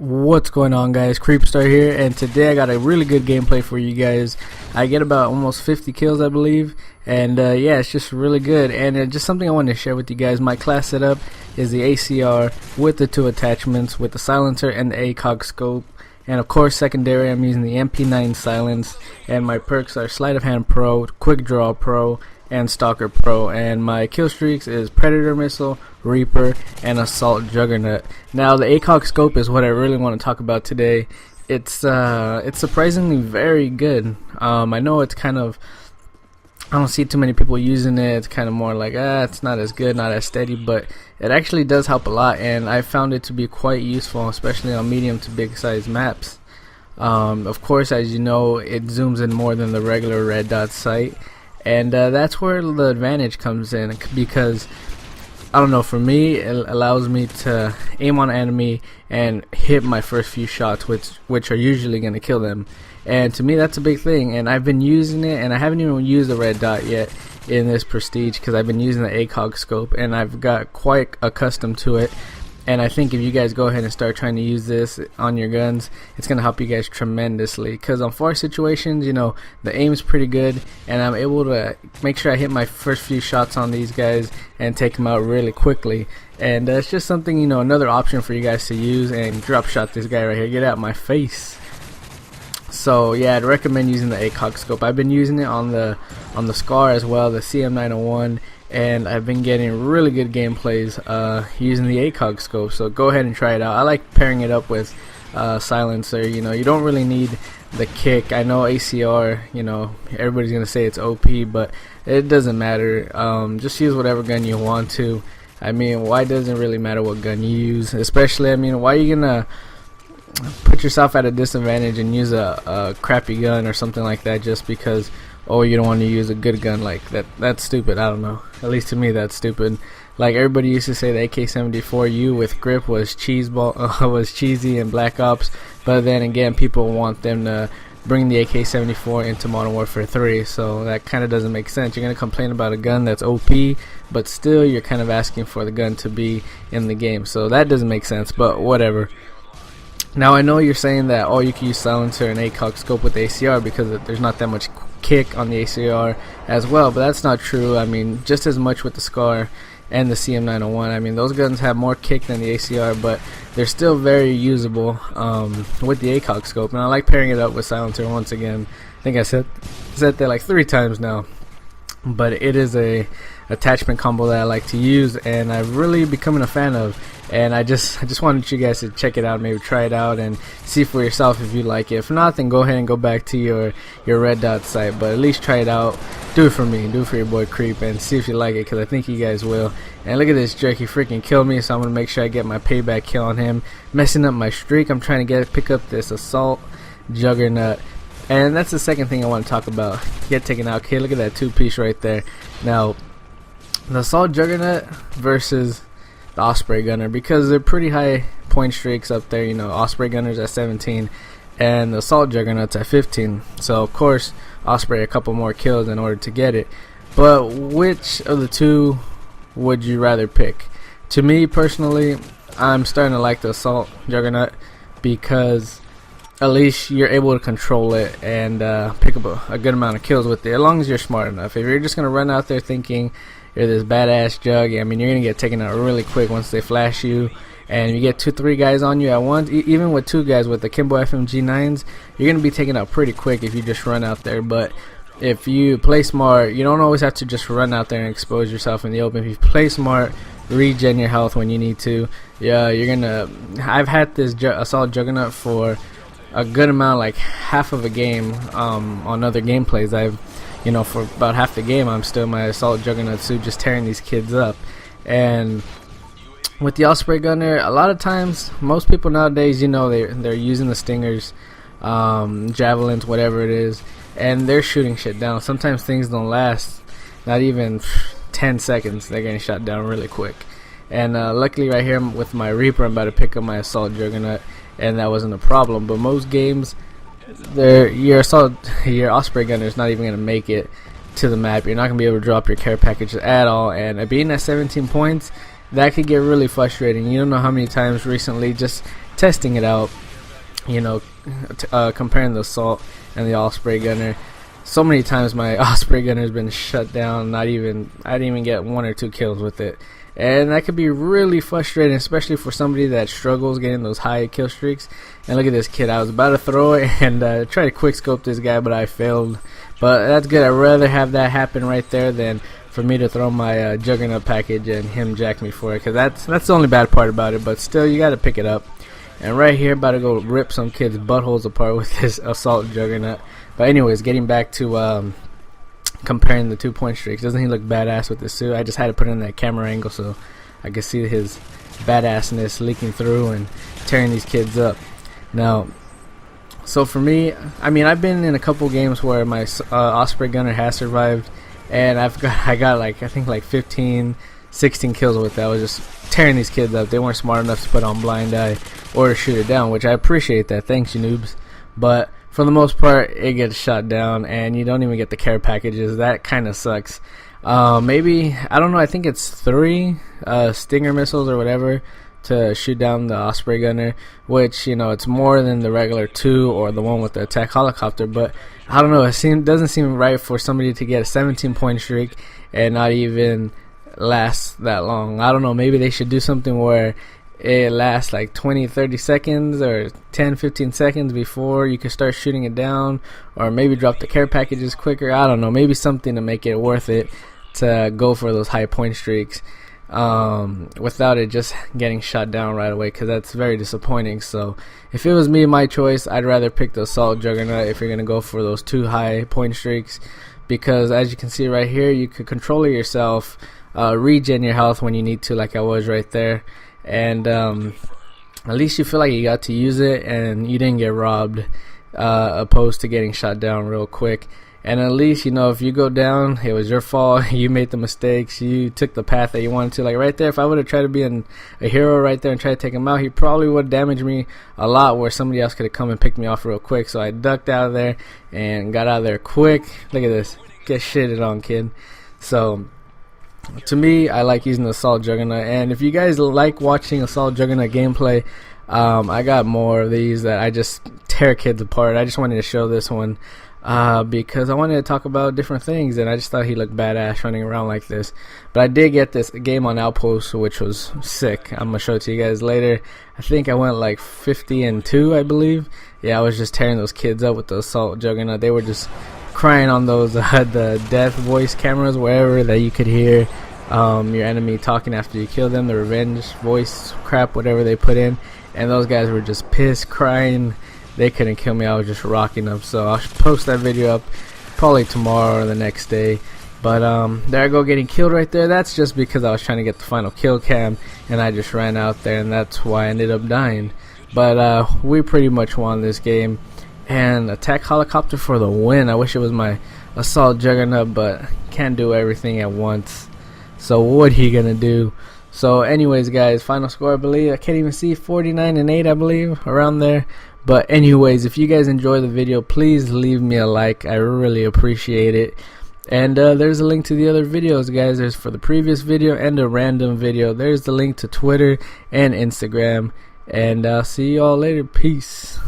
What's going on, guys? Creepstar here, and today I got a really good gameplay for you guys. I get about almost 50 kills, I believe, and yeah, it's just really good. And just something I wanted to share with you guys. My class setup is the ACR with the two attachments, with the silencer and the ACOG scope. And of course, secondary, I'm using the MP9 silence, and my perks are Sleight of Hand Pro, Quick Draw Pro, and Stalker Pro. And my kill streaks is Predator Missile, Reaper, and Assault Juggernaut. Now the ACOG scope is what I really want to talk about today. It's surprisingly very good. I know it's kind of, I don't see too many people using it. It's kind of more like, it's not as good, not as steady, but it actually does help a lot, and I found it to be quite useful, especially on medium to big size maps. Of course, as you know, it zooms in more than the regular red dot sight, and that's where the advantage comes in, because I don't know, for me it allows me to aim on an enemy and hit my first few shots, which are usually going to kill them. And to me that's a big thing, and I've been using it, and I haven't even used the red dot yet in this prestige because I've been using the ACOG scope, and I've got quite accustomed to it. And I think if you guys go ahead and start trying to use this on your guns, it's going to help you guys tremendously, because on far situations, you know, the aim is pretty good, and I'm able to make sure I hit my first few shots on these guys and take them out really quickly. And it's just something, you know, another option for you guys to use. And drop shot this guy right here, get out my face. So yeah, I'd recommend using the ACOG scope. I've been using it on the SCAR as well, the CM901, and I've been getting really good gameplays using the ACOG scope. So go ahead and try it out. I like pairing it up with silencer. You know, you don't really need the kick. I know ACR, you know, everybody's gonna say it's OP, but it doesn't matter. Just use whatever gun you want to. I mean, why doesn't really matter what gun you use? Especially, I mean, why are you gonna put yourself at a disadvantage and use a crappy gun or something like that just because, oh, you don't want to use a good gun? Like that's stupid. I don't know, at least to me that's stupid. Like, everybody used to say the AK-74U with grip was was cheesy in Black Ops, but then again, people want them to bring the AK-74 into Modern Warfare 3, so that kind of doesn't make sense. You're going to complain about a gun that's OP, but still you're kind of asking for the gun to be in the game, so that doesn't make sense, but whatever. Now, I know you're saying that, oh, you can use silencer and ACOG scope with the ACR because there's not that much kick on the ACR as well, but that's not true. I mean, just as much with the SCAR and the CM901. I mean, those guns have more kick than the ACR, but they're still very usable with the ACOG scope. And I like pairing it up with silencer once again. I think I said that like 3 times now, but it is a attachment combo that I like to use, and I've really becoming a fan of. And I just wanted you guys to check it out, maybe try it out and see for yourself if you like it. If not, then go ahead and go back to your red dot sight, but at least try it out. Do it for me, do it for your boy Creep, and see if you like it, because I think you guys will. And look at this jerk, he freaking killed me, so I'm gonna make sure I get my payback kill on him, messing up my streak. I'm trying to pick up this Assault Juggernaut, and that's the second thing I want to talk about. Get taken out. Okay, look at that 2-piece right there. Now, the Assault Juggernaut versus the Osprey Gunner, because they're pretty high point streaks up there. You know, Osprey Gunner's at 17 and the Assault Juggernaut's at 15, so of course Osprey a couple more kills in order to get it. But which of the two would you rather pick? To me personally, I'm starting to like the Assault Juggernaut, because at least you're able to control it and pick up a good amount of kills with it, as long as you're smart enough. If you're just gonna run out there thinking you're this badass jug, I mean, you're gonna get taken out really quick once they flash you, and you get 2-3 guys on you at once. Even with 2 guys with the Kimbo FMG9s, you're gonna be taken out pretty quick if you just run out there. But if you play smart, you don't always have to just run out there and expose yourself in the open. If you play smart, regen your health when you need to. Yeah, you're gonna. I've had this Assault Juggernaut for a good amount, like half of a game. On other gameplays, you know, for about half the game, I'm still in my Assault Juggernaut suit, just tearing these kids up. And with the Osprey Gunner, a lot of times, most people nowadays, you know, they're using the Stingers, javelins, whatever it is, and they're shooting shit down. Sometimes things don't last not even 10 seconds. They're getting shot down really quick. And luckily right here with my Reaper, I'm about to pick up my Assault Juggernaut, and that wasn't a problem. But most games, your Osprey Gunner is not even going to make it to the map. You're not going to be able to drop your care package at all, and being at 17 points, that could get really frustrating. You don't know how many times recently, just testing it out, you know, comparing the assault and the Osprey gunner. So many times my Osprey gunner has been shut down. I didn't even get 1 or 2 kills with it, and that could be really frustrating, especially for somebody that struggles getting those high kill streaks. And look at this kid. I was about to throw it and try to quick scope this guy, but I failed. But that's good. I'd rather have that happen right there than for me to throw my Juggernaut package and him jack me for it, because that's the only bad part about it. But still, you got to pick it up. And right here, about to go rip some kids' buttholes apart with this assault Juggernaut. But anyways, getting back to comparing the 2-point streaks. Doesn't he look badass with this suit? I just had to put in that camera angle so I could see his badassness leaking through and tearing these kids up. Now, so for me, I mean, I've been in a couple games where my Osprey gunner has survived, and I got like, I think like 15, 16 kills with it. I was just tearing these kids up. They weren't smart enough to put on blind eye or to shoot it down, which I appreciate that. Thanks, you noobs. But for the most part, it gets shot down, and you don't even get the care packages. That kind of sucks. Maybe, I don't know, I think it's 3 Stinger missiles or whatever to shoot down the Osprey gunner, which, you know, it's more than the regular 2 or the one with the attack helicopter. But I don't know, it doesn't seem right for somebody to get a 17-point streak and not even last that long. I don't know, maybe they should do something where it lasts like 20-30 seconds or 10-15 seconds before you can start shooting it down, or maybe drop the care packages quicker. I don't know, maybe something to make it worth it to go for those high point streaks without it just getting shot down right away, because that's very disappointing. So if it was me, my choice, I'd rather pick the assault Juggernaut if you're going to go for those 2 high point streaks, because as you can see right here, you could control it yourself, regen your health when you need to, like I was right there, and at least you feel like you got to use it and you didn't get robbed, opposed to getting shot down real quick. And at least, you know, if you go down, it was your fault. You made the mistakes. You took the path that you wanted to. Like right there, if I would have tried to be a hero right there and try to take him out, he probably would have damaged me a lot, where somebody else could have come and picked me off real quick. So I ducked out of there and got out of there quick. Look at this. Get shitted on, kid. So to me, I like using the Assault Juggernaut. And if you guys like watching Assault Juggernaut gameplay, I got more of these that I just tear kids apart. I just wanted to show this one because I wanted to talk about different things, and I just thought he looked badass running around like this. But I did get this game on Outpost, which was sick. I'm going to show it to you guys later. I think I went like 50-2, I believe. Yeah, I was just tearing those kids up with the Assault Juggernaut. They were just crying on those the death voice cameras, wherever that you could hear your enemy talking after you kill them, the revenge voice crap, whatever they put in. And those guys were just pissed, crying. They couldn't kill me. I was just rocking them. So I'll post that video up probably tomorrow or the next day. But there I go, getting killed right there. That's just because I was trying to get the final kill cam, and I just ran out there, and that's why I ended up dying. But we pretty much won this game. And attack helicopter for the win. I wish it was my Assault Juggernaut, but can't do everything at once. So what are you gonna do? So anyways, guys, final score, I believe, I can't even see, 49-8, I believe, around there. But anyways, if you guys enjoy the video, please leave me a like. I really appreciate it. And there's a link to the other videos, guys. There's for the previous video and a random video. There's the link to Twitter and Instagram. And I'll see you all later. Peace.